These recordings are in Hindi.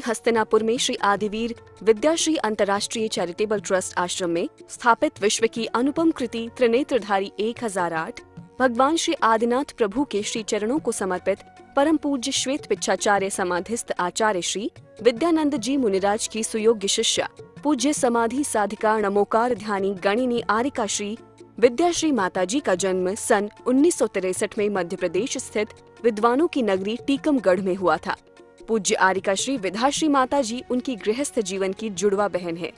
हस्तिनापुर में श्री आदिवीर विद्याश्री अंतर्राष्ट्रीय चैरिटेबल ट्रस्ट आश्रम में स्थापित विश्व की अनुपम कृति त्रिनेत्रधारी 1008 भगवान श्री आदिनाथ प्रभु के श्री चरणों को समर्पित परम पूज्य श्वेत पिच्छाचार्य समाधिस्थ आचार्य श्री विद्यानंद जी मुनिराज की सुयोग्य शिष्या पूज्य समाधि साधिका नमोकार ध्यानी गणिनी आरिका श्री विद्याश्री माताजी का जन्म सन 1963 में मध्य प्रदेश स्थित विद्वानों की नगरी टीकमगढ़ में हुआ था। पूज्य आरिका श्री विद्याश्री माताजी उनकी गृहस्थ जीवन की जुड़वा बहन है।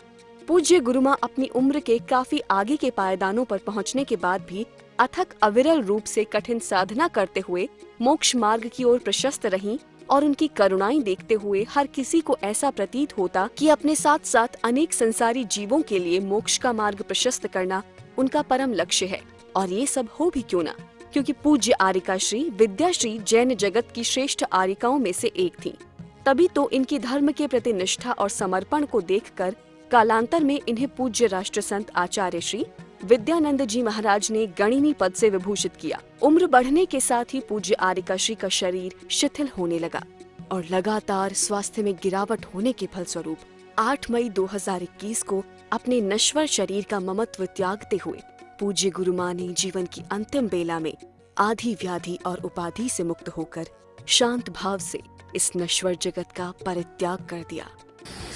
पूज्य गुरुमां अपनी उम्र के काफी आगे के पायदानों पर पहुंचने के बाद भी अथक अविरल रूप से कठिन साधना करते हुए मोक्ष मार्ग की ओर प्रशस्त रहीं और उनकी करुणाएं देखते हुए हर किसी को ऐसा प्रतीत होता कि अपने साथ साथ अनेक संसारी जीवों के लिए मोक्ष का मार्ग प्रशस्त करना उनका परम लक्ष्य है। और ये सब हो भी क्यों ना, क्योंकि पूज्य आरिका श्री विद्याश्री जैन जगत की श्रेष्ठ आरिकाओं में से एक थीं। तभी तो इनकी धर्म के प्रति निष्ठा और समर्पण को देखकर कालांतर में इन्हें पूज्य राष्ट्र संत आचार्य श्री विद्यानंद जी महाराज ने गणिनी पद से विभूषित किया। उम्र बढ़ने के साथ ही पूज्य आरिका श्री का शरीर शिथिल होने लगा और लगातार स्वास्थ्य में गिरावट होने के फलस्वरूप 8 मई 2021 को अपने नश्वर शरीर का ममत्व त्यागते हुए पूज्य गुरुमां ने जीवन की अंतिम बेला में आधि व्याधि और उपाधि से मुक्त होकर शांत भाव से इस नश्वर जगत का परित्याग कर दिया।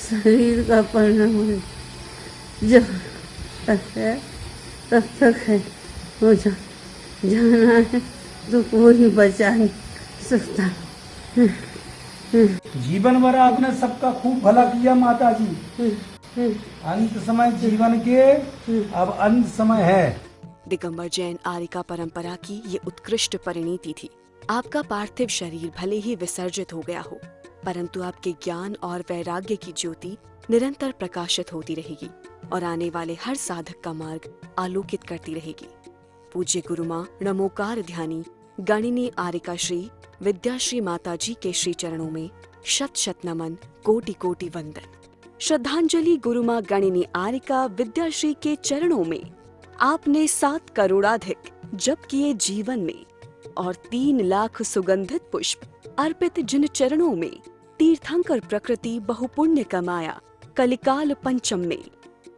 शरीर का परिणाम जब तक है तब तक है, हो जाना है तो कोई बचा नहीं सकता। जीवन भर आपने सबका खूब भला किया माता जी। अंत समय जीवन के अब अंत समय है। दिगंबर जैन आरिका परंपरा की ये उत्कृष्ट परिणति थी। आपका पार्थिव शरीर भले ही विसर्जित हो गया हो, परंतु आपके ज्ञान और वैराग्य की ज्योति निरंतर प्रकाशित होती रहेगी और आने वाले हर साधक का मार्ग आलोकित करती रहेगी। पूज्य गुरुमां नमोकार ध्यानी गणिनी आरिका श्री विद्याश्री माताजी के श्री चरणों में शत शत नमन, कोटि कोटि वंदन। श्रद्धांजलि गुरुमां गणिनी आरिका विद्याश्री के चरणों में आपने 7 करोड़ाधिक जप किए जीवन में और 3 लाख सुगंधित पुष्प अर्पित जिन चरणों में तीर्थंकर प्रकृति बहुपुण्य कमाया। कलिकाल पंचम में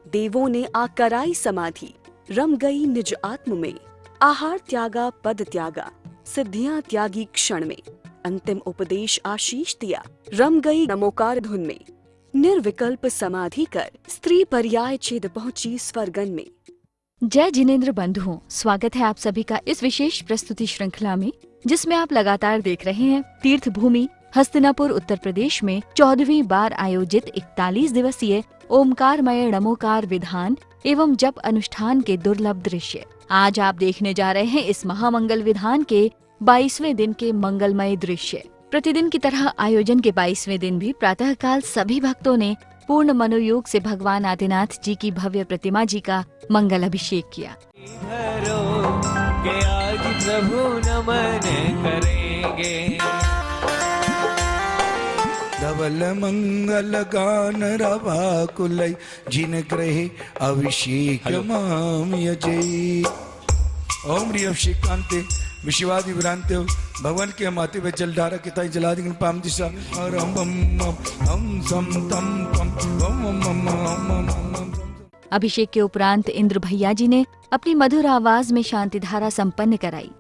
देवों ने आकराई समाधि, रम गई निज आत्म में। आहार त्यागा पद त्यागा, सिद्धियां त्यागी क्षण में। अंतिम उपदेश आशीष दिया, रम गई नमोकार धुन में। निर्विकल्प समाधि कर स्त्री पर्याय छेद पहुंची स्वर्गन में। जय जिनेंद्र बंधुओं, स्वागत है आप सभी का इस विशेष प्रस्तुति श्रृंखला में, जिसमें आप लगातार देख रहे हैं तीर्थ भूमि हस्तिनापुर उत्तर प्रदेश में 14वीं बार आयोजित 41 दिवसीय ओमकारमय नमोकार विधान एवं जप अनुष्ठान के दुर्लभ दृश्य। आज आप देखने जा रहे हैं इस महामंगल विधान के 22वें दिन के मंगलमय दृश्य। प्रतिदिन की तरह आयोजन के 22वें दिन भी प्रातःकाल सभी भक्तों ने पूर्ण मनोयोग से भगवान आदिनाथ जी की भव्य प्रतिमा जी का मंगल अभिषेक किया। आज प्रभु नमन करेंगे। धवल मंगल गान रवा कुलई जिन ग्रहे अभिषेक माम यजई। ओम ह्रीं अभिषेकांते विशिवादि विभ्रांते भगवान के माथे पे जल डारा किताई जला दी पाम दिशा और हम सम तम पम। अभिषेक के उपरांत इंद्र भैया जी ने अपनी मधुर आवाज में शांति धारा संपन्न कराई।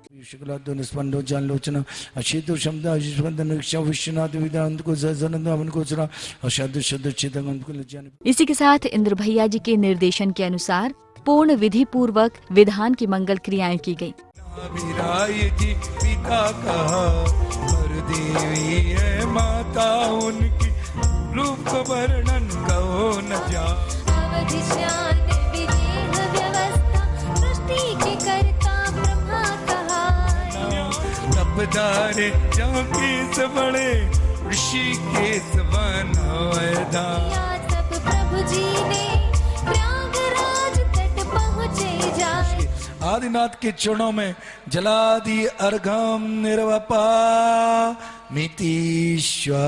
इसी के साथ इंद्र भैया जी के निर्देशन के अनुसार पूर्ण विधि पूर्वक विधान की मंगल क्रियाएं की गयी। जी पिता कहा और देवी है माता उनकी, रूप वर्णन कहो न जा। अवधि शांत विदेह व्यवस्था, सृष्टि के कर्ता ब्रह्मा कहा। तपदारे केस बड़े ऋषि केस बनोदा। सब प्रभु जी ने प्रयागराज तट पहुँचे जाए। आदिनाथ के चरणों में जला दी अर्घम निर्वपा मितीश्वर।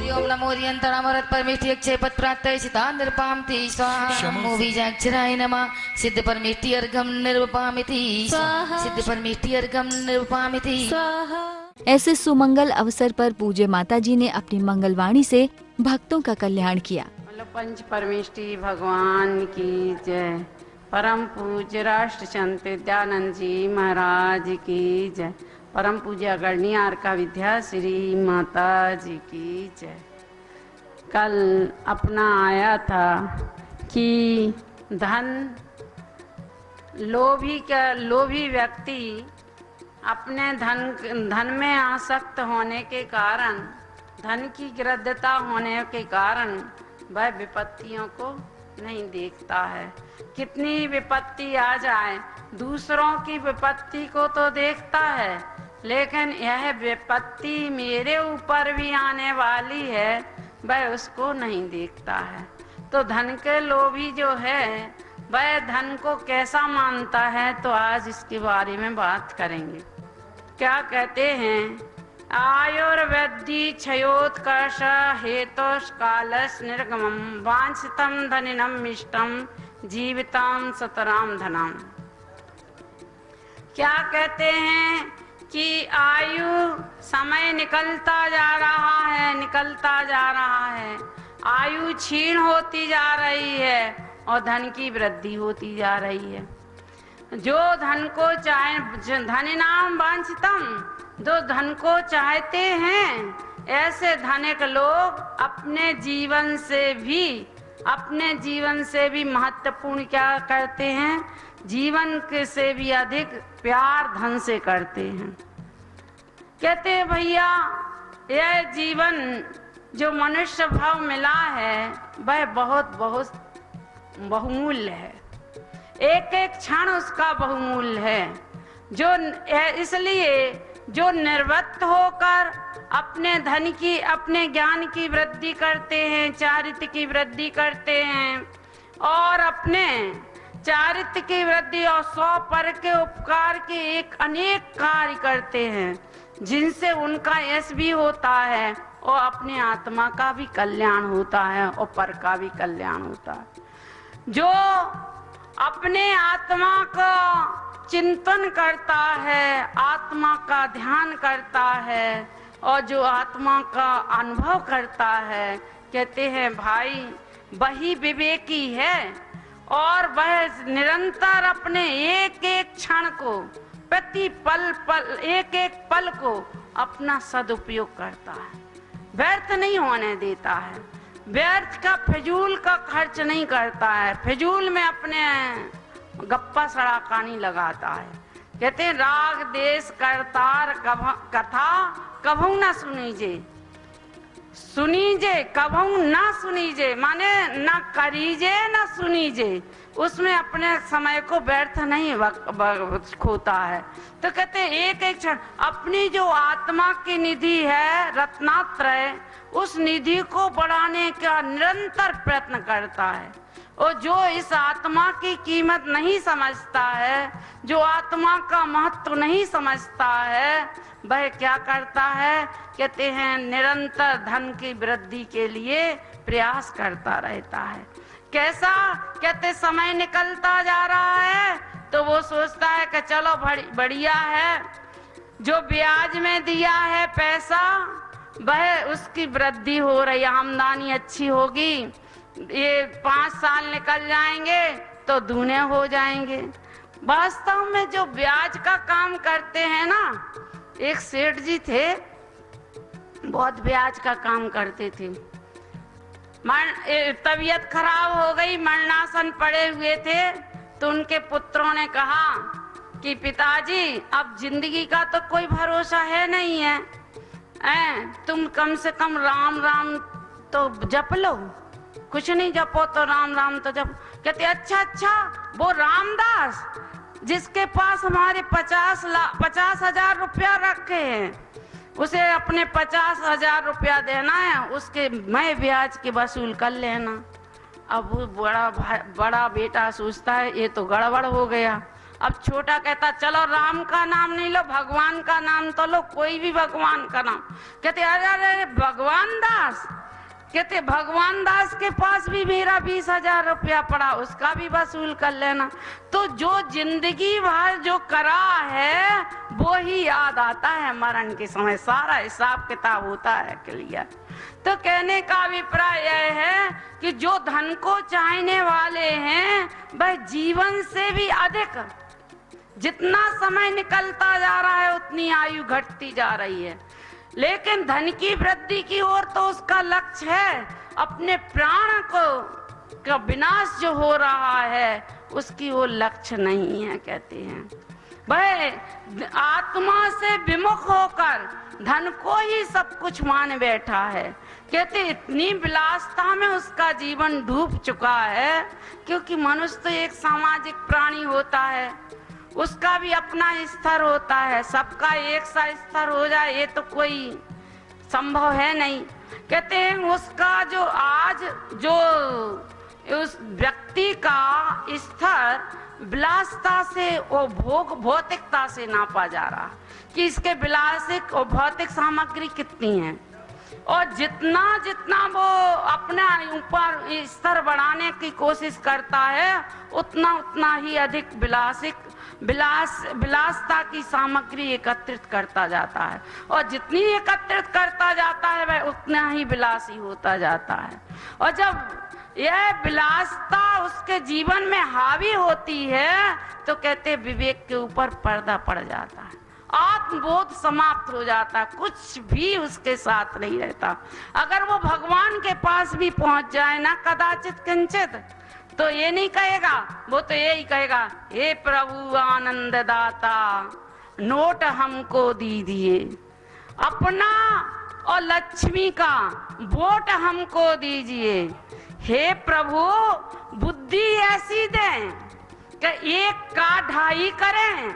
ओम नमो यंतरामरत परमेष्टि अक्षय पद प्रातः सिता निर्पामति स्वाहा नमो बीजाक्षराय नमः सिद्ध परमेष्टि अर्घम निर्वपामिति स्वाहा सिद्ध परमेष्टि अर्घम निर्वपामिति स्वाहा। ऐसे सुमंगल अवसर पर पूज्य माता जी ने अपनी मंगलवाणी से भक्तों का कल्याण किया। पंच परमेष्टि भगवान की जय। परम पूज्य राष्ट्र संत विद्यानंद जी महाराज की जय। परम पूज्य गणियार का विद्या श्री माता जी की जय। कल अपना आया था कि लोभी व्यक्ति अपने धन में आसक्त होने के कारण, धन की गृद्धता होने के कारण वह विपत्तियों को नहीं देखता है। कितनी विपत्ति आ जाए दूसरों की विपत्ति को तो देखता है, लेकिन यह विपत्ति मेरे ऊपर भी आने वाली है वह उसको नहीं देखता है। तो धन के लोभी जो है वह धन को कैसा मानता है, तो आज इसके बारे में बात करेंगे। क्या कहते हैं, आयुर्वेदी क्षयोत्कर्ष हेतुष कालस निर्गमम वांछितम धनिनम इष्टम जीविताम सतराम धनम। क्या कहते हैं कि आयु समय निकलता जा रहा है, आयु क्षीण होती जा रही है और धन की वृद्धि होती जा रही है। जो धन को चाहे, धनिनाम वांछितम, जो धन को चाहते हैं, ऐसे धनिक लोग अपने जीवन से भी महत्वपूर्ण क्या करते हैं, जीवन के से भी अधिक प्यार धन से करते हैं। कहते हैं भैया यह जीवन जो मनुष्य भाव मिला है वह बहुत बहुत बहुमूल्य है, एक एक क्षण उसका बहुमूल्य है। जो इसलिए जो निर्वृत्त होकर अपने धन की, अपने ज्ञान की वृद्धि करते हैं, चारित्र की वृद्धि करते हैं और अपने चारित्र की वृद्धि और 100 पर के उपकार के एक अनेक कार्य करते हैं, जिनसे उनका यश भी होता है और अपने आत्मा का भी कल्याण होता है और पर का भी कल्याण होता है। जो अपने आत्मा का चिंतन करता है, आत्मा का ध्यान करता है और जो आत्मा का अनुभव करता है, कहते हैं भाई वही विवेकी है और वह निरंतर अपने एक एक क्षण को, प्रति पल एक एक पल को अपना सदुपयोग करता है, व्यर्थ नहीं होने देता है, व्यर्थ का फिजूल का खर्च नहीं करता है, फिजूल में अपने गप्पा सड़ाका नहीं लगाता है। कहते हैं राग देश करतार कथा कभू न सुनीजे कभू ना सुनीजे, माने न करीजे न सुनीजे, उसमें अपने समय को व्यर्थ नहीं खोता है। तो कहते हैं एक एक क्षण अपनी जो आत्मा की निधि है रत्नात्रय, उस निधि को बढ़ाने का निरंतर प्रयत्न करता है। और जो इस आत्मा की कीमत नहीं समझता है, जो आत्मा का महत्व नहीं समझता है, वह क्या करता है, कहते हैं निरंतर धन की वृद्धि के लिए प्रयास करता रहता है। कैसा, कहते समय निकलता जा रहा है तो वो सोचता है कि चलो बढ़िया है, जो ब्याज में दिया है पैसा वह उसकी वृद्धि हो रही, आमदनी अच्छी होगी, ये 5 साल निकल जाएंगे तो दूने हो जाएंगे। वास्तव में जो ब्याज का काम करते हैं ना, एक सेठ जी थे बहुत ब्याज का काम करते थे, तबीयत खराब हो गई, मरणासन पड़े हुए थे, तो उनके पुत्रों ने कहा कि पिताजी अब जिंदगी का तो कोई भरोसा है नहीं है, तुम कम से कम राम राम तो जप लो, कुछ नहीं जपो तो राम राम तो जप। कहते अच्छा वो रामदास जिसके पास हमारे 50,000 रुपया रखे हैं, उसे अपने 50,000 रुपया देना है, उसके मैं ब्याज के वसूल कर लेना। अब वो बड़ा बेटा सोचता है ये तो गड़बड़ हो गया। अब छोटा कहता चलो राम का नाम नहीं लो, भगवान का नाम तो लो, कोई भी भगवान का नाम। कहते अरे भगवान दास कहते भगवान दास के पास भी मेरा 20,000 रुपया पड़ा, उसका भी वसूल कर लेना। तो जो जिंदगी भर जो करा है वो ही याद आता है मरण के समय, सारा हिसाब किताब होता है क्लियर। तो कहने का अभिप्राय यह है कि जो धन को चाहने वाले हैं वह जीवन से भी अधिक, जितना समय निकलता जा रहा है उतनी आयु घटती जा रही है, लेकिन धन की वृद्धि की ओर तो उसका लक्ष्य है। अपने प्राण का विनाश जो हो रहा है उसकी वो लक्ष्य नहीं है। कहते हैं वह आत्मा से विमुख होकर धन को ही सब कुछ मान बैठा है। कहते इतनी विलासता में उसका जीवन डूब चुका है, क्योंकि मनुष्य तो एक सामाजिक प्राणी होता है, उसका भी अपना स्तर होता है, सबका एक सा स्तर हो जाए ये तो कोई संभव है नहीं। कहते हैं उसका जो आज जो उस व्यक्ति का स्तर विलासता से और भौतिकता से नापा जा रहा कि इसके विलासिक और भौतिक सामग्री कितनी है, और जितना जितना वो अपना ऊपर स्तर बढ़ाने की कोशिश करता है उतना उतना ही अधिक विलासता की सामग्री एकत्रित करता जाता है, और जितनी एकत्रित करता जाता है वह उतना ही विलासी होता जाता है। और जब यह विलासता उसके जीवन में हावी होती है तो कहते विवेक के ऊपर पर्दा पड़ जाता है, आत्मबोध समाप्त हो जाता, कुछ भी उसके साथ नहीं रहता। अगर वो भगवान के पास भी पहुंच जाए ना कदाचित किंचित, तो ये नहीं कहेगा, वो तो यही कहेगा हे प्रभु आनंद दाता नोट हमको दीजिए, अपना और लक्ष्मी का वोट हमको दीजिए। हे प्रभु बुद्धि ऐसी दें कि एक का ढाई करें,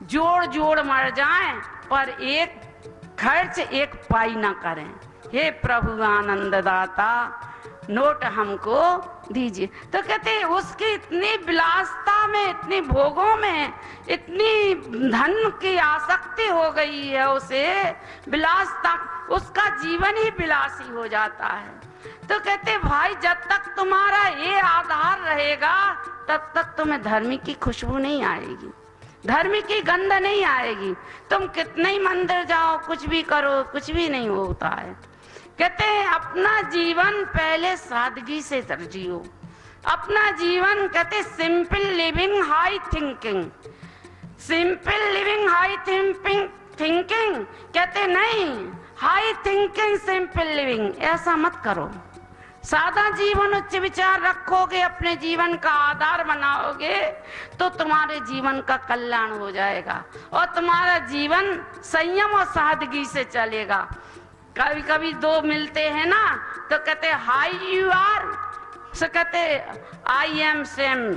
जोड़ जोड़ मर जाएं, पर एक खर्च एक पाई ना करें। हे प्रभु आनंद दाता नोट हमको दीजिए। तो कहते हैं उसकी इतनी विलासता में, इतनी भोगों में, इतनी धन की आसक्ति हो गई है उसे, विलासता, उसका जीवन ही विलासी हो जाता है। तो कहते भाई जब तक तुम्हारा ये आधार रहेगा तब तक तुम्हें धर्म की खुशबू नहीं आएगी, धर्म की गंध नहीं आएगी। तुम कितने ही मंदिर जाओ, कुछ भी करो, कुछ भी नहीं होता है। कहते हैं अपना जीवन पहले सादगी से जियो, अपना जीवन कहते simple living high thinking, simple living high thinking कहते नहीं, हाई थिंकिंग सिंपल लिविंग, ऐसा मत करो। सादा जीवन उच्च विचार रखोगे, अपने जीवन का आधार बनाओगे तो तुम्हारे जीवन का कल्याण हो जाएगा और तुम्हारा जीवन संयम और सादगी से चलेगा। कभी कभी दो मिलते हैं ना तो कहते हाई यू आर, सो कहते I am same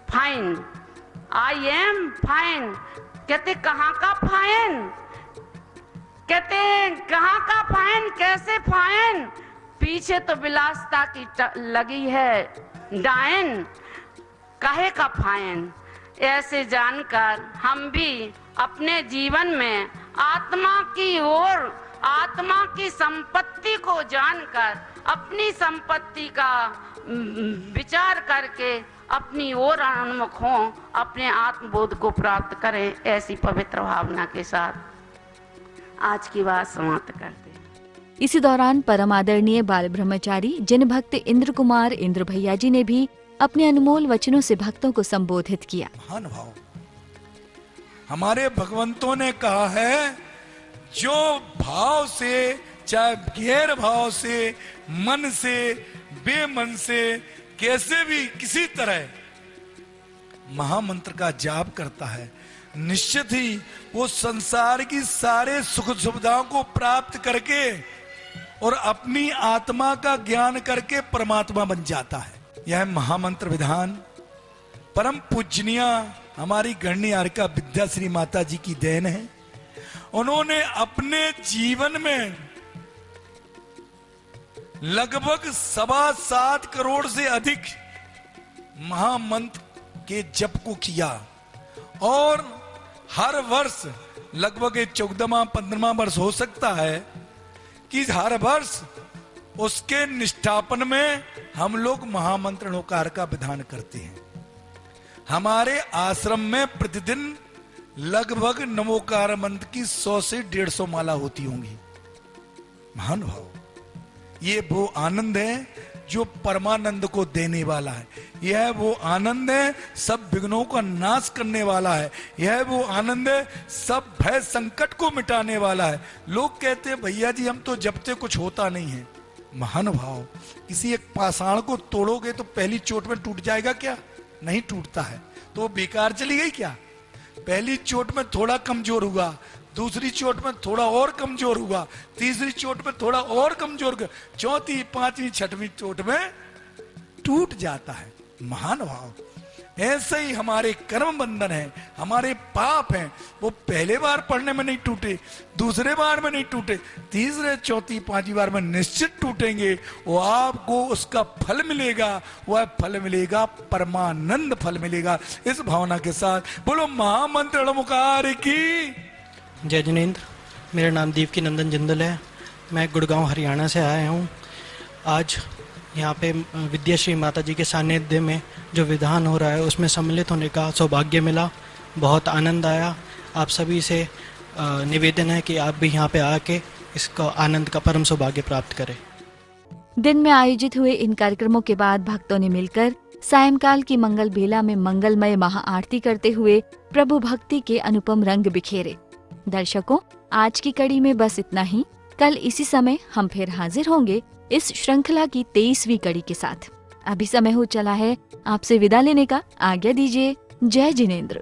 fine, I am fine. कहते कहाँ का फाइन, कहते कहाँ का फाइन, कैसे फाइन, पीछे तो विलासता की लगी है डायन, कहे का फाइन। ऐसे जानकर हम भी अपने जीवन में आत्मा की ओर, आत्मा की संपत्ति को जानकर अपनी संपत्ति का विचार करके अपनी ओर उन्मुख हों, अपने आत्मबोध को प्राप्त करें। ऐसी पवित्र भावना के साथ आज की बात समाप्त करते हैं। इसी दौरान परम आदरणीय बाल ब्रह्मचारी जिन भक्त इंद्र कुमार इंद्र भैया जी ने भी अपने अनमोल वचनों से भक्तों को संबोधित किया। महान भाव हमारे भगवंतों ने कहा है, जो भाव से, चाहे गैर भाव से, मन से, बेमन से, कैसे भी किसी तरह महामंत्र का जाप करता है, निश्चित ही वो संसार की सारे सुख सुविधाओं को प्राप्त करके और अपनी आत्मा का ज्ञान करके परमात्मा बन जाता है। यह महामंत्र विधान परम पूजनीय हमारी गणनी आर्का विद्याश्री माता जी की देन है। उन्होंने अपने जीवन में लगभग 7.25 करोड़ से अधिक महामंत्र के जप को किया और हर वर्ष लगभग 14वां 15वां वर्ष हो सकता है कि हर वर्ष उसके निष्ठापन में हम लोग महामंत्रणोकार का विधान करते हैं। हमारे आश्रम में प्रतिदिन लगभग नमोकार मंत्र की 100 से 150 माला होती होंगी। महानुभाव, ये वो आनंद है जो परमानंद को देने वाला है। यह वो आनंद है सब विघ्नों का नाश करने वाला है। यह वो आनंद है सब भय संकट को मिटाने वाला है। लोग कहते हैं भैया जी हम तो जपते कुछ होता नहीं है। महानुभाव, किसी एक पाषाण को तोड़ोगे तो पहली चोट में टूट जाएगा क्या? नहीं टूटता है, तो वो बेकार चली गई क्या? पहली चोट में थोड़ा कमजोर हुआ, दूसरी चोट में थोड़ा और कमजोर हुआ, तीसरी चोट में थोड़ा और कमजोर हुआ, चौथी पांचवी छठवीं चोट में टूट जाता है। महानुभाव, ऐसे ही हमारे कर्म बंधन है, हमारे पाप हैं, वो पहले बार पढ़ने में नहीं टूटे, दूसरे बार में नहीं टूटे, तीसरे चौथी पांचवी बार में निश्चित टूटेंगे। वो आपको उसका फल मिलेगा, वह फल मिलेगा परमानंद फल मिलेगा। इस भावना के साथ बोलो महामंत्र नमोकार की जय जिनेंद्र। मेरा नाम दीपकी नंदन जिंदल है। मैं गुड़गांव हरियाणा से आया हूँ। आज यहाँ पे विद्याश्री माता जी के सानिध्य में जो विधान हो रहा है उसमें सम्मिलित होने का सौभाग्य मिला। बहुत आनंद आया। आप सभी से निवेदन है कि आप भी यहाँ पे आके इसका आनंद का परम सौभाग्य प्राप्त करें। दिन में आयोजित हुए इन कार्यक्रमों के बाद भक्तों ने मिलकर सायंकाल की मंगल बेला में मंगलमय महाआरती करते हुए प्रभु भक्ति के अनुपम रंग बिखेरे। दर्शकों, आज की कड़ी में बस इतना ही। कल इसी समय हम फिर हाजिर होंगे इस श्रृंखला की 23वीं कड़ी के साथ। अभी समय हो चला है आपसे विदा लेने का। आज्ञा दीजिए। जय जिनेंद्र।